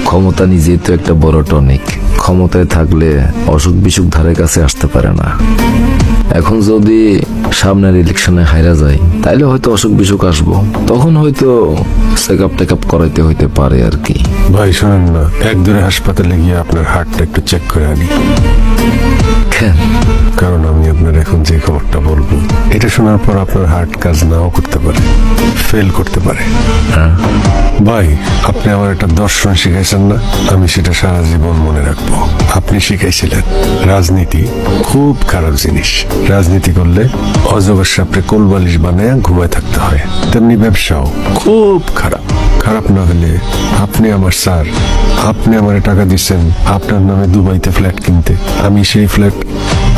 ক্ষমতা নিজেই তো একটা বড় টনিক। ক্ষমতায় থাকলে অসুখ বিসুখ ধারে কাছে আসতে পারে না। এখন যদি সামনের ইলেকশনে হাইরা যায় তাইলে হয়তো অসুখ বিসুখ আসবো, তখন হয়তো চেক আপ টেক আপ করাইতে হইতে পারে আর কি। ভাই শোনেন না, একদূরে হাসপাতালে গিয়ে আপনার হার্টটা একটু চেক করে আনি। কেন? কারণ আমি আপনার এখন যে খবরটা বলবো, এটা শোনার পর আপনার হার্ট কাজ নাও করতে পারে, ফেল করতে পারে। ভাই, আপনি আমার একটা দর্শন শিখাইছেন না, আমি সেটা সারা জীবন মনে রাখবো। আপনি শিখাইছিলেন রাজনীতি খুব খারাপ জিনিস। রাজনীতি করলে অজগর সাপড়ে কোলবালিশ বানায় ঘুমায় থাকতে হয়। তেমনি ব্যবসাও খুব খারাপ। খারাপ না হলে আপনি আমার স্যার, আপনি আমার টাকা দিচ্ছেন আপনার নামে দুবাইতে ফ্ল্যাট কিনতে, আমি সেই ফ্ল্যাট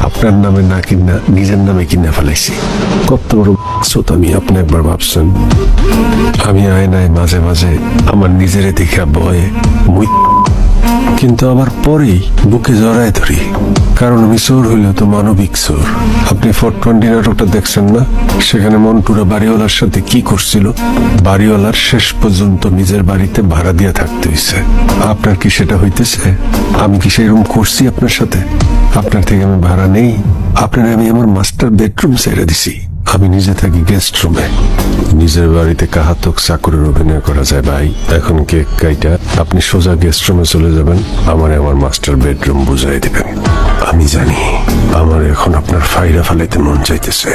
আপনার নামে না কিনা নিজের নামে কিনে ফেলাইছি। কত বড় আমি আপনি একবার ভাবছেন? আমি আয়নায় মাঝে মাঝে আমার নিজের দেখা ভয়ে মুই, কিন্তু আবার পরেই বুকে জড়ায় ধরি, কারণ আমি চোর হইলেও তো মানবিক চোর। আপনি 420 নাটকটা দেখছেন না? সেখানে মন্টুরা বাড়িওয়ালার সাথে কি করছিল? বাড়িওয়ালার শেষ পর্যন্ত নিজের বাড়িতে ভাড়া দিয়ে থাকতে হয়েছে। আপনার কি সেটা হইতেছে? আমি কি সেরকম করছি আপনার সাথে? আপনার থেকে আমি ভাড়া নেই, আপনার আমি আমার মাস্টার বেডরুম ছেড়ে দিছি। আমি নিজে থাকি গেস্ট রুমে। নিজের বাড়িতে কাহাতক চাকরের অভিনয় করা যায় ভাই। এখন কেক কাইটা আপনি সোজা গেস্ট রুমে চলে যাবেন, আমারে আমার মাস্টার বেডরুম বুঝাই দিবেন। আমি জানি আমার এখন আপনার ফাইরা ফালাইতে মন চাইতেছে।